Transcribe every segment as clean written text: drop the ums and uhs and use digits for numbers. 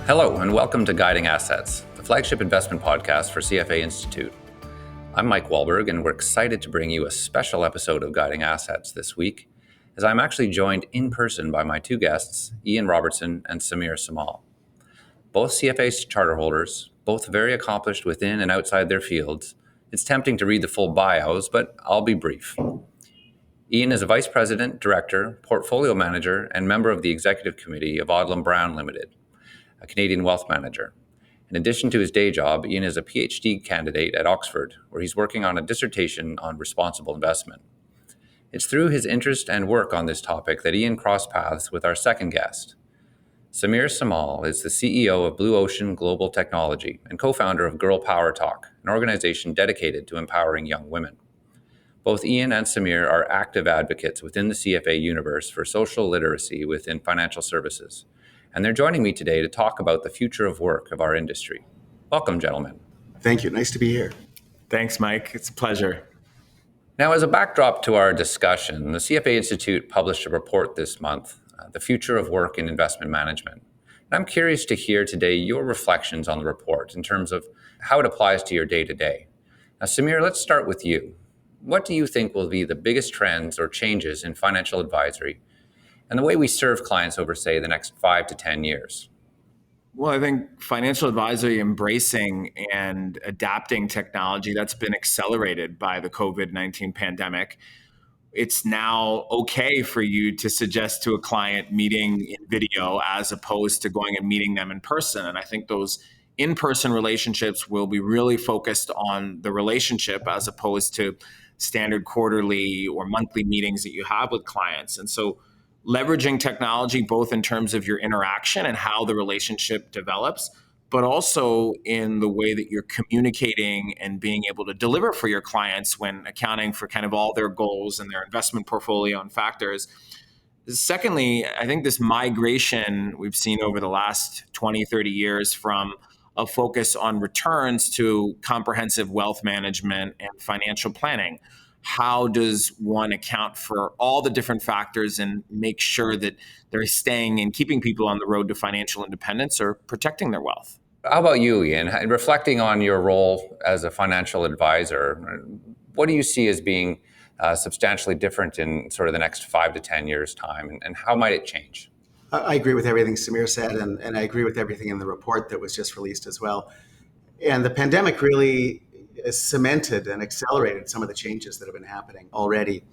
Hello, and welcome to Guiding Assets, the flagship investment podcast for CFA Institute. I'm Mike Wahlberg, and we're excited to bring you a special episode of Guiding Assets this week, as I'm actually joined in person by my two guests, Ian Robertson and Sameer Somal. Both CFA charter holders, both very accomplished within and outside their fields. It's tempting to read the full bios, but I'll be brief. Ian is a Vice President, Director, Portfolio Manager, and member of the Executive Committee of Odlum Brown Limited, a Canadian wealth manager. In addition to his day job, Ian is a PhD candidate at Oxford, where he's working on a dissertation on responsible investment. It's through his interest and work on this topic that Ian crossed paths with our second guest. Sameer Somal is the CEO of Blue Ocean Global Technology and co-founder of Girl Power Talk, an organization dedicated to empowering young women. Both Ian and Sameer are active advocates within the CFA universe for social literacy within financial services. And they're joining me today to talk about the future of work of our industry. Welcome, gentlemen. Thank you. Nice to be here. Thanks, Mike. It's a pleasure. Now, as a backdrop to our discussion, the CFA Institute published a report this month, The Future of Work in Investment Management. And I'm curious to hear today your reflections on the report in terms of how it applies to your day-to-day. Now, Sameer, let's start with you. What do you think will be the biggest trends or changes in financial advisory and the way we serve clients over, say, the next 5 to 10 years? Well, I think financial advisory embracing and adapting technology that's been accelerated by the COVID-19 pandemic. It's now okay for you to suggest to a client meeting in video as opposed to going and meeting them in person. And I think those in-person relationships will be really focused on the relationship as opposed to standard quarterly or monthly meetings that you have with clients. And so leveraging technology, both in terms of your interaction and how the relationship develops, but also in the way that you're communicating and being able to deliver for your clients when accounting for kind of all their goals and their investment portfolio and factors. Secondly, I think this migration we've seen over the last 20, 30 years from a focus on returns to comprehensive wealth management and financial planning. How does one account for all the different factors and make sure that they're staying and keeping people on the road to financial independence or protecting their wealth? How about you, Ian? Reflecting on your role as a financial advisor, what do you see as being substantially different in sort of the next 5 to 10 years' time, and how might it change? I agree with everything Sameer said, and I agree with everything in the report that was just released as well. And the pandemic really has cemented and accelerated some of the changes that have been happening already.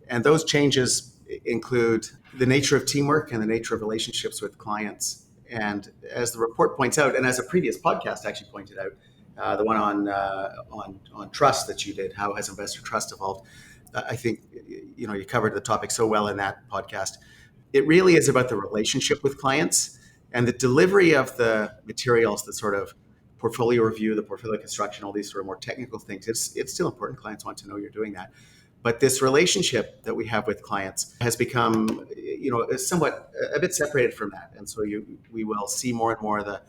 And those changes include the nature of teamwork and the nature of relationships with clients. And as the report points out, and as a previous podcast actually pointed out, the one on trust that you did, how has investor trust evolved? I think you covered the topic so well in that podcast. It really is about the relationship with clients and the delivery of the materials, the sort of portfolio review, the portfolio construction, all these sort of more technical things. It's still important. Clients want to know you're doing that. But this relationship that we have with clients has become, somewhat a bit separated from that. And so we will see more and more of the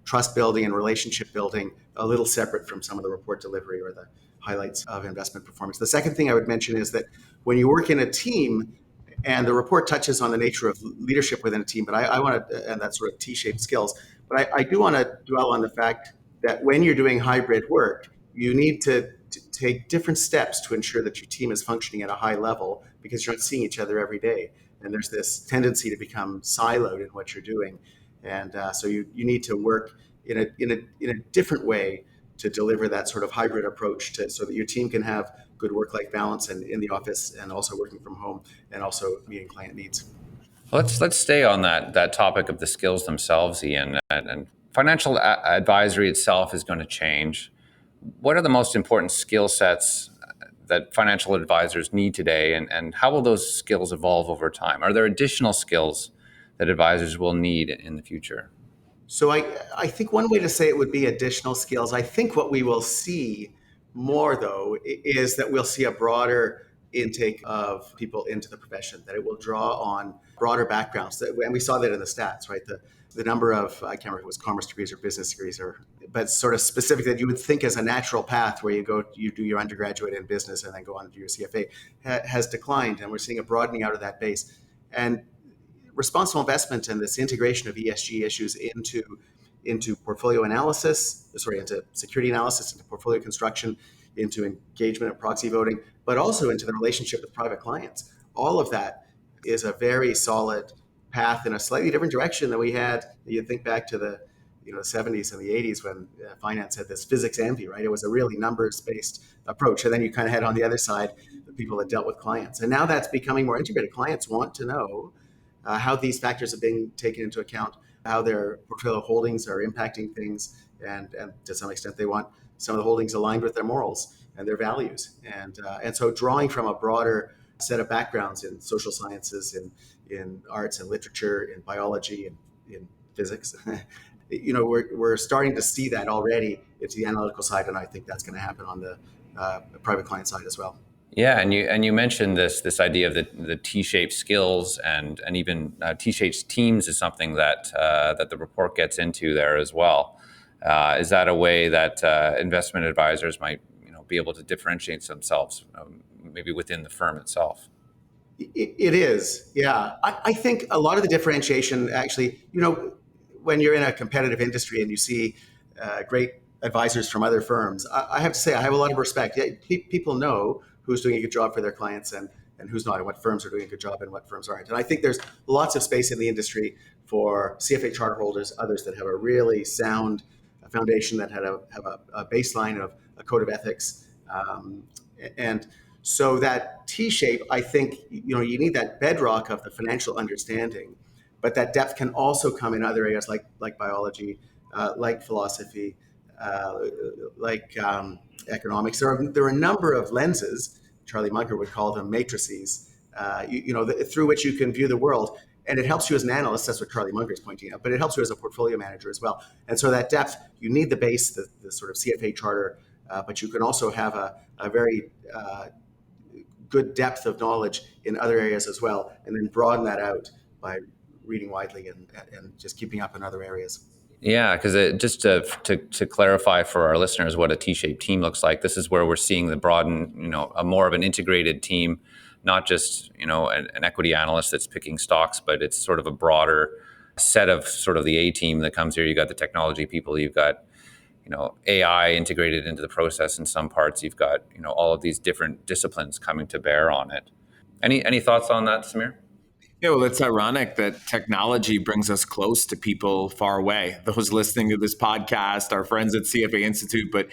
trust building and relationship building a little separate from some of the report delivery or the highlights of investment performance. The second thing I would mention is that when you work in a team, and the report touches on the nature of leadership within a team, but I want to, and that sort of T-shaped skills, but I do want to dwell on the fact that when you're doing hybrid work, you need to take different steps to ensure that your team is functioning at a high level because you're not seeing each other every day. And there's this tendency to become siloed in what you're doing. And so you need to work in a different way to deliver that sort of hybrid approach so that your team can have good work-life balance and in the office and also working from home and also meeting client needs. Let's stay on that topic of the skills themselves, Ian. And financial advisory itself is going to change. What are the most important skill sets that financial advisors need today, and how will those skills evolve over time? Are there additional skills that advisors will need in the future? So I think one way to say it would be additional skills. I think what we will see more, though, is that we'll see a broader intake of people into the profession, that it will draw on broader backgrounds. And we saw that in the stats, right? The number of, I can't remember if it was commerce degrees or business degrees, but sort of specific that you would think as a natural path where you do your undergraduate in business and then go on to do your CFA has declined. And we're seeing a broadening out of that base. And responsible investment and this integration of ESG issues into into portfolio analysis, into security analysis, into portfolio construction, into engagement and proxy voting, but also into the relationship with private clients. All of that is a very solid path in a slightly different direction than we had. You think back to the 70s and the 80s when finance had this physics envy, right? It was a really numbers-based approach. And then you kind of had on the other side the people that dealt with clients. And now that's becoming more integrated. Clients want to know how these factors are being taken into account, how their portfolio holdings are impacting things, and to some extent they want some of the holdings aligned with their morals and their values. And so drawing from a broader set of backgrounds in social sciences, in arts and literature, in biology, and in physics, we're starting to see that already into the analytical side, and I think that's going to happen on the private client side as well. Yeah, and you mentioned this idea of the T-shaped skills and even T-shaped teams is something that that the report gets into there as well. Is that a way that investment advisors might be able to differentiate themselves maybe within the firm itself? It is, yeah. I think a lot of the differentiation actually, when you're in a competitive industry and you see great advisors from other firms, I have to say I have a lot of respect. People know who's doing a good job for their clients and who's not, and what firms are doing a good job and what firms aren't. And I think there's lots of space in the industry for CFA charter holders, others that have a really sound foundation, that have a baseline of a code of ethics. And so that T-shape, I think, you need that bedrock of the financial understanding, but that depth can also come in other areas like biology, like philosophy, like economics. There are a number of lenses, Charlie Munger would call them matrices, through which you can view the world. And it helps you as an analyst, that's what Charlie Munger is pointing out, but it helps you as a portfolio manager as well. And so that depth, you need the base, the sort of CFA charter, but you can also have a very good depth of knowledge in other areas as well, and then broaden that out by reading widely and just keeping up in other areas. Yeah, because just to clarify for our listeners what a T-shaped team looks like, this is where we're seeing the broaden, a more of an integrated team, not just, an equity analyst that's picking stocks, but it's sort of a broader set of sort of the A team that comes here. You've got the technology people, you've got, AI integrated into the process in some parts. You've got, all of these different disciplines coming to bear on it. Any thoughts on that, Sameer? Yeah, well, it's ironic that technology brings us close to people far away. Those listening to this podcast, our friends at CFA Institute, but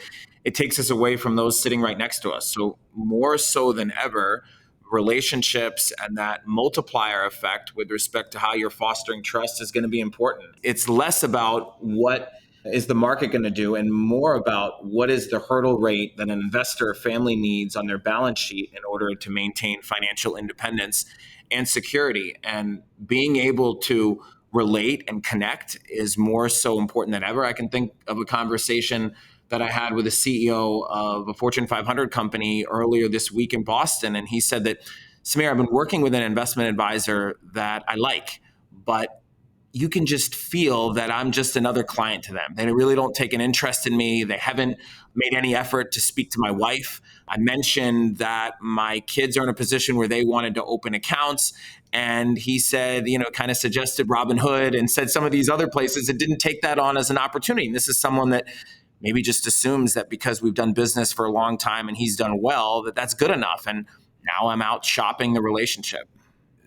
it takes us away from those sitting right next to us. So more so than ever, relationships and that multiplier effect with respect to how you're fostering trust is going to be important. It's less about what is the market going to do and more about what is the hurdle rate that an investor or family needs on their balance sheet in order to maintain financial independence and security. And being able to relate and connect is more so important than ever. I can think of a conversation that I had with a CEO of a Fortune 500 company earlier this week in Boston. And he said that, Sameer, I've been working with an investment advisor that I like, but you can just feel that I'm just another client to them. They really don't take an interest in me. They haven't made any effort to speak to my wife. I mentioned that my kids are in a position where they wanted to open accounts. And he said, kind of suggested Robinhood and said some of these other places and didn't take that on as an opportunity. And this is someone that maybe just assumes that because we've done business for a long time and he's done well, that that's good enough. And now I'm out shopping the relationship.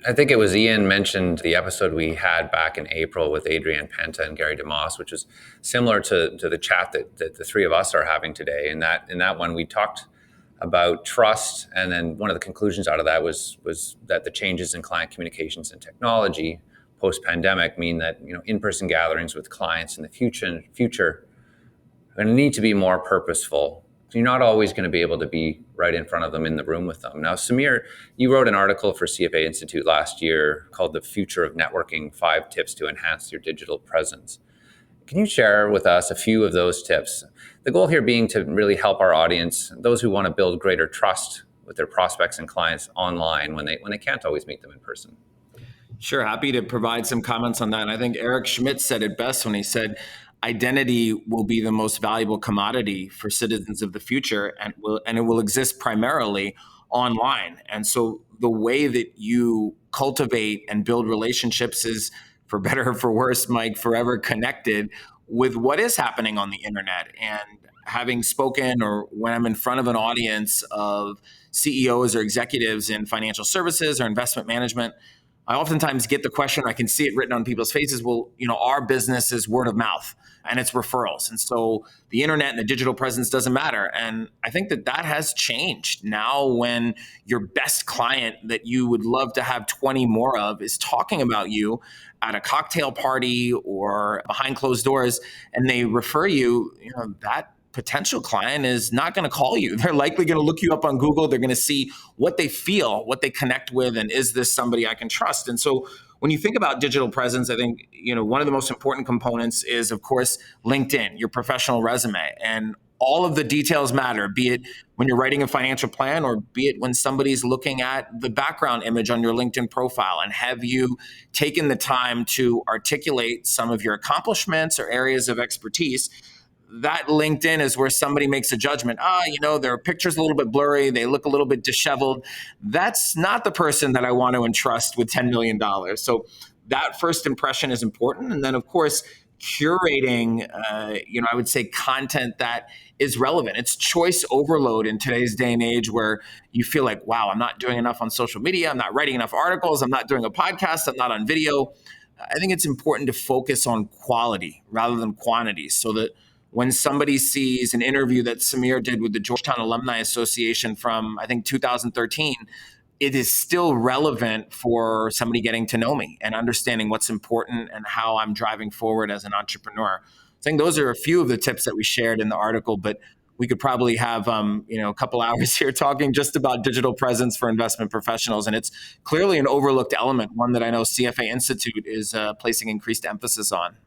I think it was Ian mentioned the episode we had back in April with Adrienne Penta and Gary DeMoss, which is similar to the chat that the three of us are having today. In that one, we talked about trust, and then one of the conclusions out of that was that the changes in client communications and technology post-pandemic mean that in-person gatherings with clients in the future are going to need to be more purposeful. You're not always going to be able to be right in front of them in the room with them. Now, Sameer, you wrote an article for CFA Institute last year called The Future of Networking, 5 Tips to Enhance Your Digital Presence. Can you share with us a few of those tips? The goal here being to really help our audience, those who want to build greater trust with their prospects and clients online when they can't always meet them in person. Sure, happy to provide some comments on that. And I think Eric Schmidt said it best when he said, identity will be the most valuable commodity for citizens of the future, and it will exist primarily online. And so the way that you cultivate and build relationships is, for better or for worse, Mike, forever connected with what is happening on the internet. And having spoken, or when I'm in front of an audience of CEOs or executives in financial services or investment management, I oftentimes get the question, I can see it written on people's faces, well, our business is word of mouth and it's referrals. And so the internet and the digital presence doesn't matter. And I think that has changed now, when your best client that you would love to have 20 more of is talking about you at a cocktail party or behind closed doors, and they refer you, that potential client is not going to call you. They're likely going to look you up on Google. They're going to see what they feel, what they connect with, and is this somebody I can trust? And so when you think about digital presence, I think, one of the most important components is, of course, LinkedIn, your professional resume. And all of the details matter, be it when you're writing a financial plan, or be it when somebody's looking at the background image on your LinkedIn profile. And have you taken the time to articulate some of your accomplishments or areas of expertise? That LinkedIn is where somebody makes a judgment. Their picture's a little bit blurry. They look a little bit disheveled. That's not the person that I want to entrust with $10 million. So that first impression is important. And then, of course, curating, I would say content that is relevant. It's choice overload in today's day and age, where you feel like, wow, I'm not doing enough on social media. I'm not writing enough articles. I'm not doing a podcast. I'm not on video. I think it's important to focus on quality rather than quantity, so that when somebody sees an interview that Sameer did with the Georgetown Alumni Association from, I think, 2013, it is still relevant for somebody getting to know me and understanding what's important and how I'm driving forward as an entrepreneur. I think those are a few of the tips that we shared in the article, but we could probably have a couple hours here talking just about digital presence for investment professionals. And it's clearly an overlooked element, one that I know CFA Institute is placing increased emphasis on.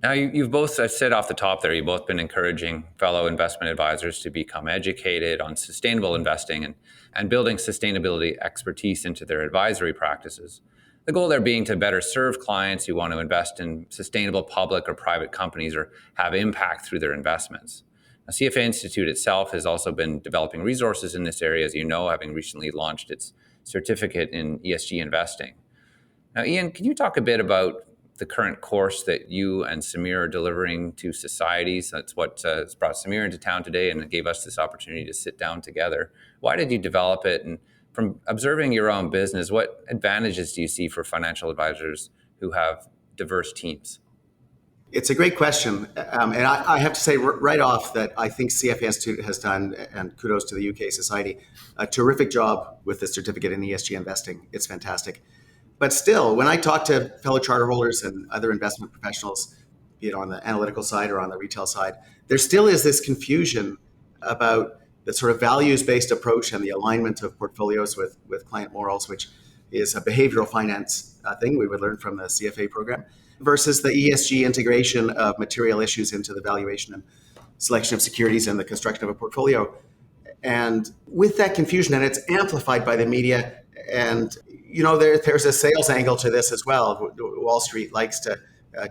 Now, you've both, I've said off the top there, you've both been encouraging fellow investment advisors to become educated on sustainable investing and building sustainability expertise into their advisory practices. The goal there being to better serve clients who want to invest in sustainable public or private companies or have impact through their investments. Now, CFA Institute itself has also been developing resources in this area, as you know, having recently launched its certificate in ESG investing. Now, Ian, can you talk a bit about the current course that you and Sameer are delivering to societies? That's what has brought Sameer into town today and gave us this opportunity to sit down together. Why did you develop it? And from observing your own business, what advantages do you see for financial advisors who have diverse teams? It's a great question. And I have to say right off that I think CFA Institute has done, and kudos to the UK Society, a terrific job with the certificate in ESG investing. It's fantastic. But still, when I talk to fellow charter holders and other investment professionals, be it on the analytical side or on the retail side, there still is this confusion about the sort of values-based approach and the alignment of portfolios with client morals, which is a behavioral finance thing we would learn from the CFA program, versus the ESG integration of material issues into the valuation and selection of securities and the construction of a portfolio. And with that confusion, and it's amplified by the media, and there's a sales angle to this as well. Wall Street likes to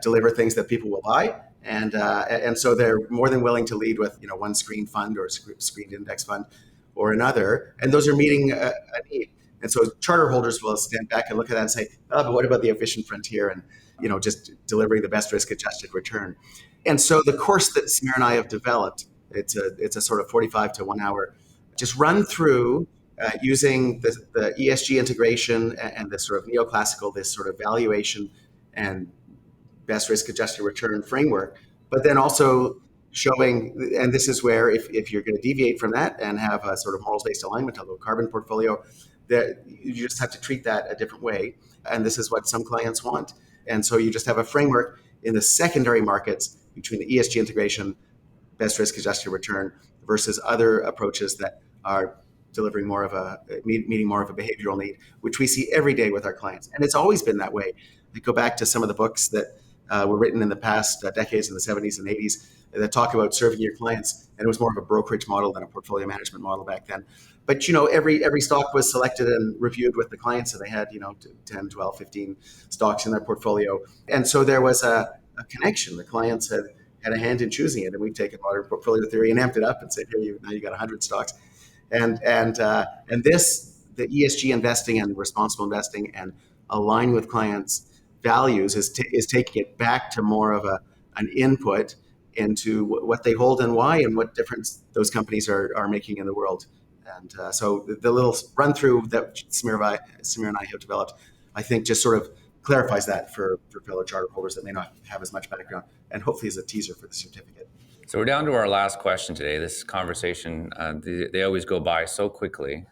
deliver things that people will buy, and so they're more than willing to lead with one screen fund or screened index fund or another, and those are meeting a need. And so charter holders will stand back and look at that and say, but what about the efficient frontier and just delivering the best risk-adjusted return? And so the course that Sameer and I have developed, it's a sort of 45 to 1 hour, just run through using the ESG integration and the sort of neoclassical, this sort of valuation and best risk-adjusted return framework, but then also showing, and this is where if you're going to deviate from that and have a sort of morals-based alignment, a low carbon portfolio, that you just have to treat that a different way. And this is what some clients want. And so you just have a framework in the secondary markets between the ESG integration, best risk-adjusted return versus other approaches that are delivering meeting more of a behavioral need, which we see every day with our clients. And it's always been that way. I go back to some of the books that were written in the past decades, in the 70s and 80s, that talk about serving your clients. And it was more of a brokerage model than a portfolio management model back then. But, every stock was selected and reviewed with the clients. So they had, 10, 12, 15 stocks in their portfolio. And so there was a connection. The clients had a hand in choosing it. And we've taken modern portfolio theory and amped it up and said, here, now you got 100 stocks. And this, the ESG investing and responsible investing and aligning with clients' values is taking it back to more of a an input into what they hold and why, and what difference those companies are making in the world. And so the little run through that Sameer and I have developed, I think, just sort of clarifies that for fellow charter holders that may not have as much background, and hopefully is a teaser for the certificate. So we're down to our last question today. This conversation, they always go by so quickly.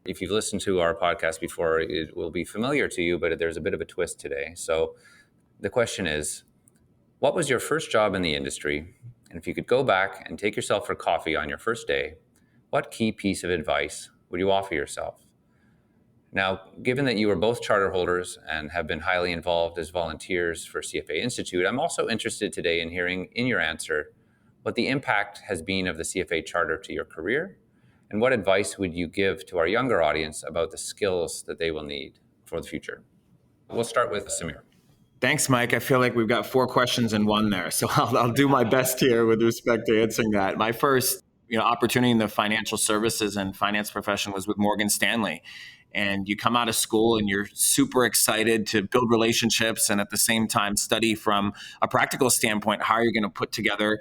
If you've listened to our podcast before, it will be familiar to you, but there's a bit of a twist today. So the question is, what was your first job in the industry? And if you could go back and take yourself for coffee on your first day, what key piece of advice would you offer yourself? Now, given that you are both charter holders and have been highly involved as volunteers for CFA Institute, I'm also interested today in hearing in your answer what the impact has been of the CFA charter to your career, and what advice would you give to our younger audience about the skills that they will need for the future? We'll start with Sameer. Thanks, Mike. I feel like we've got 4 questions in one there. So I'll do my best here with respect to answering that. My first opportunity in the financial services and finance profession was with Morgan Stanley. And you come out of school and you're super excited to build relationships and at the same time study from a practical standpoint how you're going to put together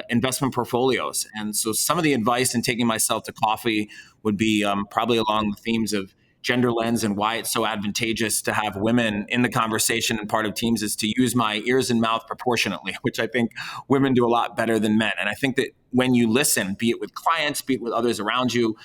investment portfolios. And so some of the advice in taking myself to coffee would be probably along the themes of gender lens and why it's so advantageous to have women in the conversation, and part of teams is to use my ears and mouth proportionately, which I think women do a lot better than men. And I think that when you listen, be it with clients, be it with others around you,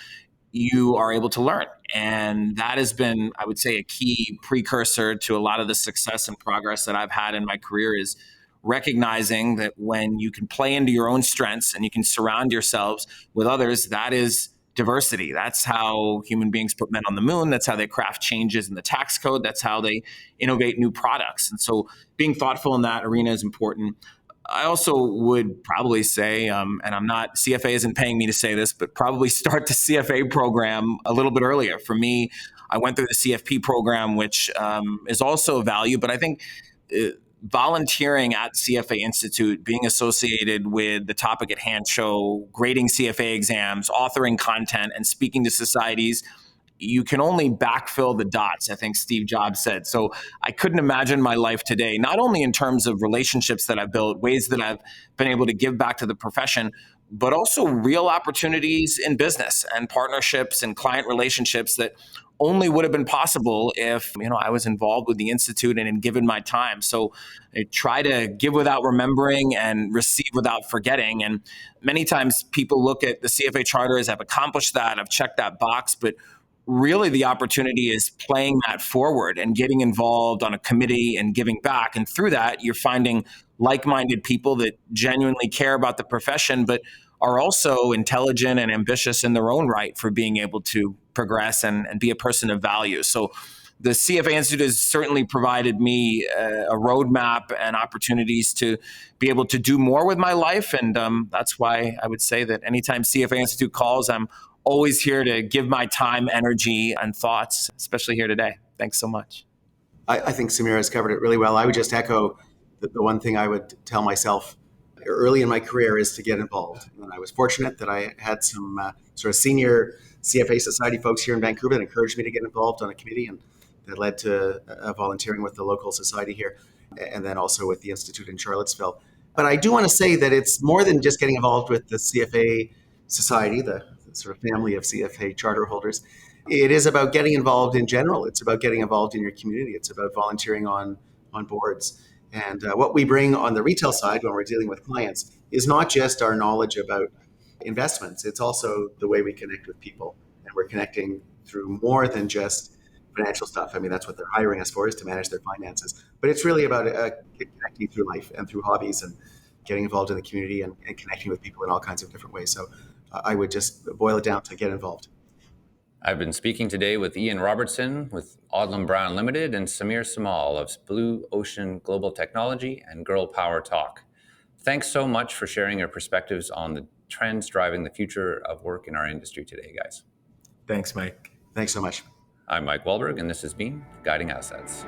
you are able to learn. And that has been, I would say, a key precursor to a lot of the success and progress that I've had in my career, is recognizing that when you can play into your own strengths and you can surround yourselves with others, that is diversity. That's how human beings put men on the moon. That's how they craft changes in the tax code. That's how they innovate new products. And so being thoughtful in that arena is important. I also would probably say, and CFA isn't paying me to say this, but probably start the CFA program a little bit earlier. For me, I went through the CFP program, which is also a value, but I think volunteering at CFA Institute, being associated with the topic at hand show, grading CFA exams, authoring content, and speaking to societies, you can only backfill the dots, I think Steve Jobs said. So I couldn't imagine my life today, not only in terms of relationships that I've built, ways that I've been able to give back to the profession, but also real opportunities in business and partnerships and client relationships that only would have been possible if I was involved with the Institute and given my time. So I try to give without remembering and receive without forgetting. And many times people look at the CFA charter as I've accomplished that, I've checked that box, but really the opportunity is playing that forward and getting involved on a committee and giving back. And through that, you're finding like-minded people that genuinely care about the profession, but are also intelligent and ambitious in their own right for being able to progress and be a person of value. So the CFA Institute has certainly provided me a roadmap and opportunities to be able to do more with my life. And that's why I would say that anytime CFA Institute calls, I'm always here to give my time, energy, and thoughts, especially here today. Thanks so much. I think Sameer has covered it really well. I would just echo the one thing I would tell myself early in my career is to get involved. And I was fortunate that I had some sort of senior CFA Society folks here in Vancouver that encouraged me to get involved on a committee, and that led to volunteering with the local society here, and then also with the Institute in Charlottesville. But I do want to say that it's more than just getting involved with the CFA Society, the sort of family of CFA charter holders. It is about getting involved in general. It's about getting involved in your community. It's about volunteering on boards. And what we bring on the retail side when we're dealing with clients is not just our knowledge about investments. It's also the way we connect with people. And we're connecting through more than just financial stuff. I mean, that's what they're hiring us for, is to manage their finances. But it's really about connecting through life and through hobbies and getting involved in the community and connecting with people in all kinds of different ways. So I would just boil it down to get involved. I've been speaking today with Ian Robertson with Odlum Brown Limited and Sameer Somal of Blue Ocean Global Technology and Girl Power Talk. Thanks so much for sharing your perspectives on the trends driving the future of work in our industry today, guys. Thanks, Mike. Thanks so much. I'm Mike Wahlberg, and this has been Guiding Assets.